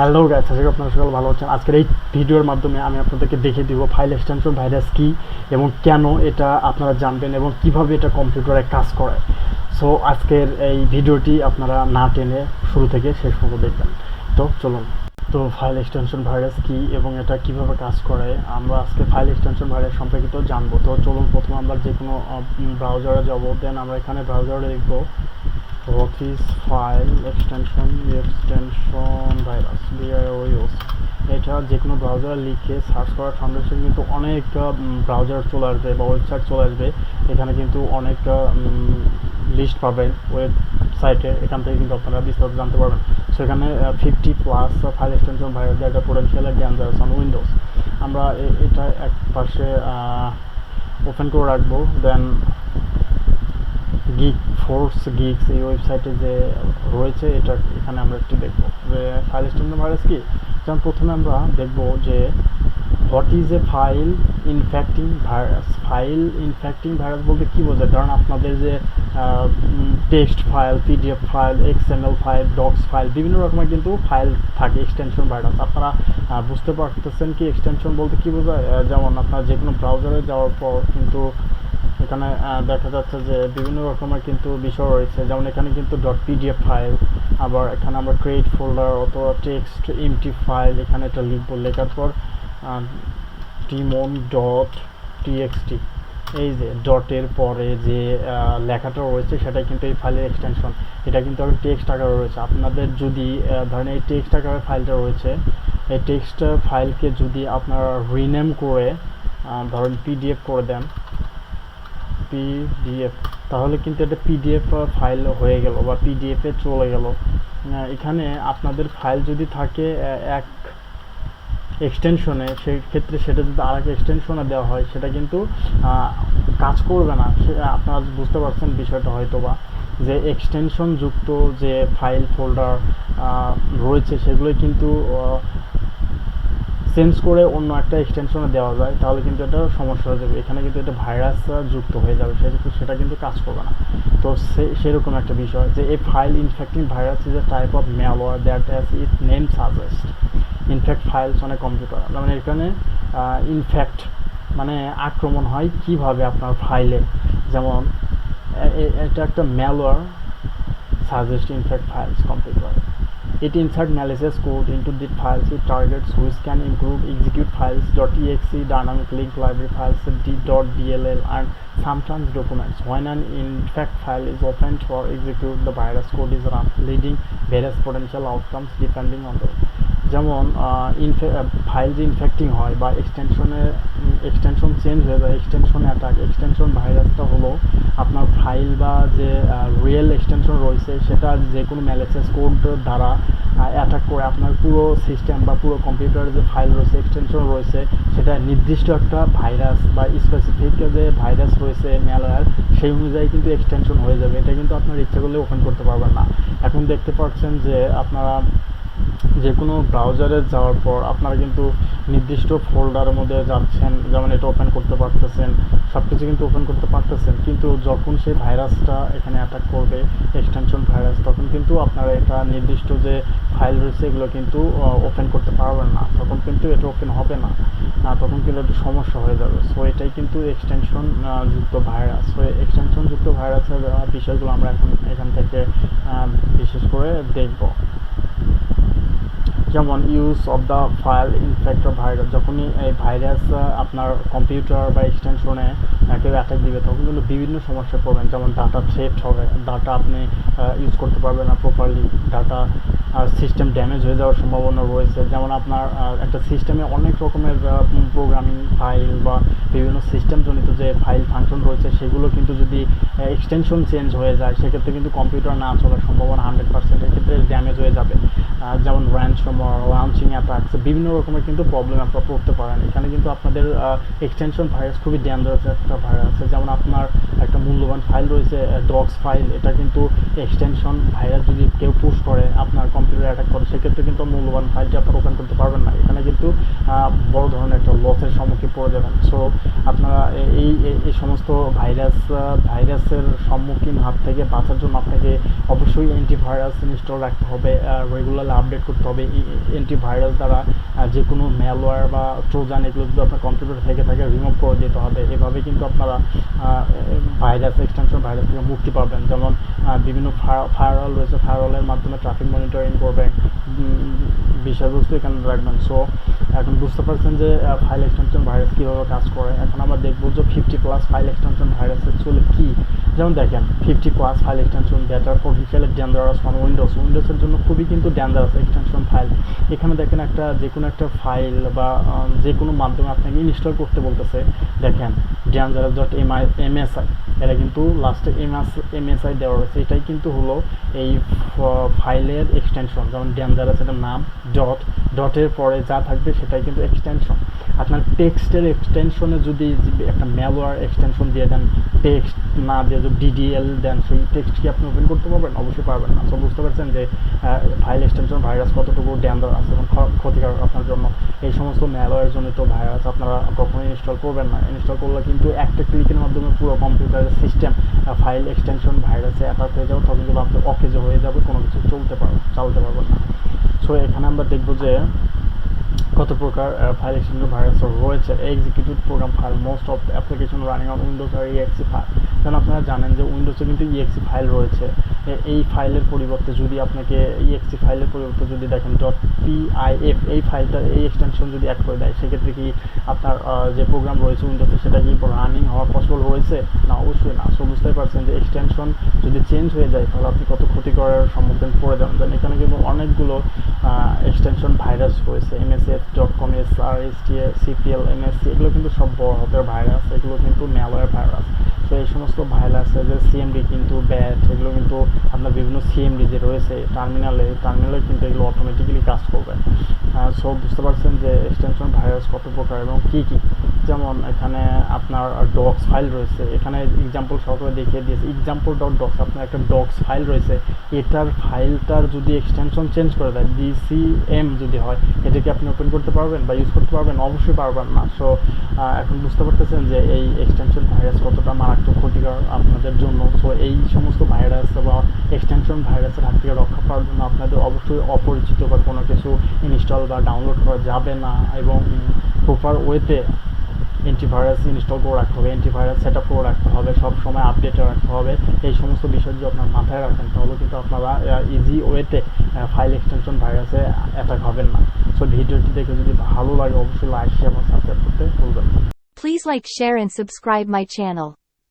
Hello guys, আশা করি আপনারা সকলে ভালো আছেন। আজকের এই ভিডিওর মাধ্যমে আমি আপনাদেরকে দেখিয়ে দিব ফাইল এক্সটেনশন ভাইরাস কি এবং কেন এটা আপনারা জানবেন এবং কিভাবে এটা কম্পিউটারে কাজ করে। সো আজকের এই ভিডিওটি আপনারা না টেনে শুরু থেকে শেষ পর্যন্ত দেখবেন। তো চলুন। তো ফাইল এক্সটেনশন ভাইরাস কি এবং এটা কিভাবে কাজ করে আমরা আজকে ফাইল এক্সটেনশন ভাইরাস সম্পর্কিত জানবো। তো চলুন, প্রথমে আমরা যে কোনো ব্রাউজারে যাব, দেন আমরা এখানে ব্রাউজারে লিখব what is file extension virus VIOS। এটা যে কোনো ব্রাউজার লিখে সার্চ করার সঙ্গে সঙ্গে কিন্তু অনেক ব্রাউজার চলে আসবে বা ওয়েবসাইট চলে আসবে। এখানে কিন্তু অনেক লিস্ট পাবেন ওয়েবসাইটে, এখান থেকে কিন্তু আপনারা বিস্তারিত জানতে পারবেন। সেখানে 50+ ফাইল এক্সটেনশন ভাইরাস যেটা পোটেনশিয়াল ডেঞ্জারাস অন উইন্ডোজ। আমরা এটা এক পাশে ওপেন করে রাখবো। দেন গিক্স এই ওয়েবসাইটে যে রয়েছে এটা এখানে আমরা একটু দেখবো যে ফাইল এক্সটেনশন ভাইরাস কি। যেমন প্রথমে আমরা দেখবো যে what is a file infecting virus. File infecting virus বলতে কী বোঝায়? কারণ আপনাদের যে text file, PDF file, XML file, docx file, বিভিন্ন রকমের কিন্তু ফাইল থাকে এক্সটেনশন ভাইরাস। আপনারা বুঝতে পারতেছেন কি এক্সটেনশন বলতে কী বোঝায়? যেমন আপনার যে কোনো ব্রাউজারে যাওয়ার পর কিন্তু এখানে দেখা যাচ্ছে যে বিভিন্ন রকমের কিন্তু বিষয় রয়েছে। যেমন এখানে কিন্তু .pdf ফাইল, আবার এখানে আমরা ক্রিয়েট ফোল্ডার অথবা টেক্সট এমটি ফাইল এখানে এটা লিখবো। লেখার পর daemon.txt এই যে ডটের পরে যে লেখাটা রয়েছে সেটাই কিন্তু এই ফাইলের এক্সটেনশন। এটা কিন্তু এখন টেক্সট আকারে রয়েছে। আপনাদের যদি ধরেন এই টেক্সট আকারে ফাইলটা রয়েছে, এই টেক্সট ফাইলকে যদি আপনারা রিনেম করে ধরেন পিডিএফ করে দেন, পিডিএফ, তাহলে কিন্তু এটা পিডিএফ ফাইল হয়ে গেল বা পিডিএফে চলে গেল। এখানে আপনাদের ফাইল যদি থাকে এক এক্সটেনশনে, সেই ক্ষেত্রে সেটা যদি আর এক এক্সটেনশনে দেওয়া হয় সেটা কিন্তু কাজ করবে না। আপনারা বুঝতে পারছেন বিষয়টা হয়তো বা, যে এক্সটেনশন যুক্ত যে ফাইল ফোল্ডার রয়েছে সেগুলোই কিন্তু চেঞ্জ করে অন্য একটা এক্সটেনশনে দেওয়া যায়, তাহলে কিন্তু এটা সমস্যা হয়ে যাবে। এখানে কিন্তু এটা ভাইরাস যুক্ত হয়ে যাবে, সেক্ষেত্রে সেটা কিন্তু কাজ করবে না। তো সেরকম একটা বিষয় যে এই file infecting virus is a type of malware that as it name suggest infect files on a computer. মানে এখানে ইনফেক্ট মানে আক্রমণ হয় কিভাবে আপনার ফাইলে, যেমন এটা একটা malware suggest infect files computer. It inserts malicious code into the files it targets, which can include execute files, .exe, dynamic link library files, .dll, and sometimes documents. When an infect file is opened or executed, the virus code is run, leading various potential outcomes depending on the যেমন file যে ইনফেক্টিং হয় বা extension change হয়ে যায়, extension attack. Extension ভাইরাসটা হলো আপনার file বা যে রিয়েল এক্সটেনশন রয়েছে সেটা যে কোনো ম্যালিসিয়াস কোড দ্বারা অ্যাটাক করে আপনার পুরো সিস্টেম বা পুরো কম্পিউটারে যে ফাইল রয়েছে, এক্সটেনশন রয়েছে, সেটা নির্দিষ্ট একটা ভাইরাস বা স্পেসিফিক যে ভাইরাস রয়েছে ম্যালওয়্যার, সেই অনুযায়ী কিন্তু এক্সটেনশন হয়ে যাবে। এটা কিন্তু আপনার ইচ্ছা করলে ওপেন করতে পারবেন না। এখন দেখতে পাচ্ছেন যে আপনারা যে কোনো ব্রাউজারে যাওয়ার পর আপনারা কিন্তু নির্দিষ্ট ফোল্ডারের মধ্যে যাচ্ছেন, যেমন এটা ওপেন করতে পারতেছেন, সব কিছু কিন্তু ওপেন করতে পারতেছেন, কিন্তু যখন সেই ভাইরাসটা এখানে অ্যাটাক করবে এক্সটেনশন ভাইরাস, তখন কিন্তু আপনারা এটা নির্দিষ্ট যে ফাইল রয়েছে এগুলো কিন্তু ওপেন করতে পারবেন না, তখন কিন্তু এটা ওপেন হবে না, তখন কিন্তু একটু সমস্যা হয়ে যাবে। সো এটাই কিন্তু এক্সটেনশন যুক্ত ভাইরাস। সো এক্সটেনশন যুক্ত ভাইরাসের বিষয়গুলো আমরা এখন এখান থেকে বিশেষ করে দেখব। যেমন use of the file infector virus, যখনই এই ভাইরাস আপনার কম্পিউটার বা এক্সটেনশনে কেউ অ্যাটাক দিবে তখন কিন্তু বিভিন্ন সমস্যায় পড়বেন। যেমন ডাটা থ্রেফট হবে, ডাটা আপনি ইউজ করতে পারবেন না প্রপারলি, ডাটা আর সিস্টেম ড্যামেজ হয়ে যাওয়ার সম্ভাবনা রয়েছে। যেমন আপনার একটা সিস্টেমে অনেক রকমের প্রোগ্রামিং ফাইল বা বিভিন্ন সিস্টেমজনিত যে ফাইল ফাংশন রয়েছে সেগুলো কিন্তু যদি এক্সটেনশন চেঞ্জ হয়ে যায় সেক্ষেত্রে কিন্তু কম্পিউটার না চলার সম্ভাবনা 100%, এক্ষেত্রে ড্যামেজ হয়ে যাবে। যেমন র্যানসমওয়্যার, লঞ্চিং অ্যাটাকস, বিভিন্ন রকমের কিন্তু প্রবলেম আপনারা পড়তে পারেন। এখানে কিন্তু আপনাদের এক্সটেনশন ভাইরাস খুবই ডেঞ্জারাস একটা ভাইরাস। যেমন আপনার একটা মূল্যবান ফাইল রয়েছে ডক্স ফাইল, এটা কিন্তু এক্সটেনশন ভাইরাস যদি কেউ পুশ করে আপনার কম্পিউটার অ্যাটাক করে সেক্ষেত্রে কিন্তু মূল্যবান ফাইলটি আপনারা ওপেন করতে পারবেন না। এখানে কিন্তু বড় ধরনের একটা লসের সম্মুখীন পড়ে যাবেন। সো আপনারা এই সমস্ত ভাইরাসের সম্মুখীন হাত থেকে বাঁচার জন্য আপনাকে অবশ্যই অ্যান্টিভাইরাস ইনস্টল রাখতে হবে, রেগুলার টার্মিনালে আপডেট করতে হবে। অ্যান্টিভাইরাস দ্বারা যে কোনো ম্যালওয়্যার বা ট্রোজান এগুলো যদি আপনার কম্পিউটার থেকে থাকে রিমুভ করে দিতে হবে। এভাবে কিন্তু আপনারা ভাইরাস এক্সটেনশন ভাইরাস থেকে মুক্তি পাবেন। যেমন বিভিন্ন ফায়ারওয়াল রয়েছে, ফায়ারওয়ালের মাধ্যমে ট্রাফিক মনিটরিং করবেন, বিষয়বস্তু এখানে রাখবেন। সো এখন বুঝতে পারছেন যে ফাইল এক্সটেনশন ভাইরাস কীভাবে কাজ করে। এখন আমরা দেখবো যে 50+ ফাইল এক্সটেনশন ভাইরাস অ্যাকচুয়ালি কী। যেমন দেখেন 50+ file extension that are potentially dangerous on উইন্ডোজের জন্য খুবই কিন্তু ডেঞ্জারাস এক্সটেনশন ফাইল। এখানে দেখেন যে কোনো একটা ফাইল বা যে কোনো মাধ্যমে আপনাকে ইনস্টল করতে বলতেছে। দেখেন dangerous.msi, এটা কিন্তু লাস্টে msi দেওয়া রয়েছে। এটাই কিন্তু হলো এই ফাইলের এক্সটেনশন। যেমন ডেঞ্জারাস এটা নাম, ডটের পরে যা থাকবে সেটাই কিন্তু এক্সটেনশন। আপনার টেক্সটের এক্সটেনশনে যদি একটা ম্যালওয়্যার এক্সটেনশন দিয়ে দেন, টেক্সট না দিয়ে যদি ডিডিএল দেন, সেই টেক্সট কি আপনি ওপেন করতে পারবেন? অবশ্যই পারবেন না। তো বুঝতে পারছেন যে ফাইল এক্সটেনশন ভাইরাস কতটুকু ডেঞ্জারাস এবং ক্ষতিকারক আপনার জন্য। এই সমস্ত ম্যালওয়্যার জনিত ভাইরাস আপনারা কখনোই ইনস্টল করবেন না। ইনস্টল করলে কিন্তু একটা ক্লিকের মাধ্যমে পুরো কম্পিউটারের সিস্টেম ফাইল এক্সটেনশন ভাইরাসে অ্যাটাক হয়ে যাবে, তখন কিন্তু আপনি অকেজ হয়ে যাবে, কোনো কিছু চালাতে পারবেন না। সো এখানে আমরা দেখব যে কত প্রকার ফাইল এক্সটেনশন ভাইরাস রয়েছে। Executive program file, most of application running on Windows are EXE file. কারণ আপনারা জানেন যে উইন্ডোজে কিন্তু ইএক্সি ফাইল রয়েছে। এই ফাইলের পরিবর্তে যদি আপনাকে ইএক্সি ফাইলের পরিবর্তে যদি দেখেন .pif এই ফাইলটা, এই এক্সটেনশন যদি অ্যাড করে দেয়, সেক্ষেত্রে কি আপনার যে প্রোগ্রাম রয়েছে উইন্ডোজে সেটা কি রানিং হওয়া পসিবল রয়েছে? না, অবশ্যই না। সো বুঝতেই পারছেন যে এক্সটেনশন যদি চেঞ্জ হয়ে যায় তাহলে আপনি কত ক্ষতিকরের সম্মুখীন পড়ে যাবেন। এখানে কিন্তু অনেকগুলো এক্সটেনশন ভাইরাস রয়েছে। msf.com, SRSTA, CPL, MSC, এগুলো কিন্তু সব বড় হাতের ভাইরাস, এগুলো কিন্তু ম্যালওয়্যার ভাইরাস। তো এই সমস্ত ভাইরাসের যে সিএমডি কিন্তু ব্যাট, এগুলো কিন্তু আপনার বিভিন্ন সিএমডি যে রয়েছে টার্মিনালে কিন্তু এগুলো অটোমেটিক্যালি কাজ করবে। সো বুঝতে পারছেন যে এক্সটেনশন ভাইরাস কত প্রকার এবং কী কী। যেমন এখানে আপনার ডক্স ফাইল রয়েছে, এখানে এক্সাম্পল সহকারে দেখিয়ে দিয়েছে। example.docs, আপনার একটা ডক্স ফাইল রয়েছে, এটার ফাইলটার যদি এক্সটেনশন চেঞ্জ করে দেয়, DCM যদি হয়, এটাকে আপনি ওপেন করতে পারবেন বা ইউজ করতে পারবেন? অবশ্যই পারবেন না। সো এখন বুঝতে পারতেছেন যে এই এক্সটেনশন ভাইরাস কতটা মারাত্মক ক্ষতিকর আপনাদের জন্য। সো এই সমস্ত ভাইরাস বা এক্সটেনশন ভাইরাসের হাত থেকে রক্ষা পাওয়ার জন্য আপনাদের অবশ্যই অপরিচিত বা কোনো কিছু ইনস্টল বা ডাউনলোড করা যাবে না, এবং প্রপার ওয়েতে অ্যান্টিভাইরাস ইনস্টল করে রাখতে হবে, অ্যান্টিভাইরাস সেট আপ করে রাখতে হবে, সব সময় আপডেটে রাখতে হবে। এই সমস্ত বিষয় যদি আপনার মাথায় রাখেন তাহলে কিন্তু আপনারা ইজি ওয়েতে ফাইল এক্সটেনশন ভাইরাসে অ্যাটাক হবেন না। সো ভিডিওটি দেখে যদি ভালো লাগে অবশ্যই লাইক, শেয়ার এবং সাবস্ক্রাইব করতে ভুলবেন না। Please like, share and subscribe my channel.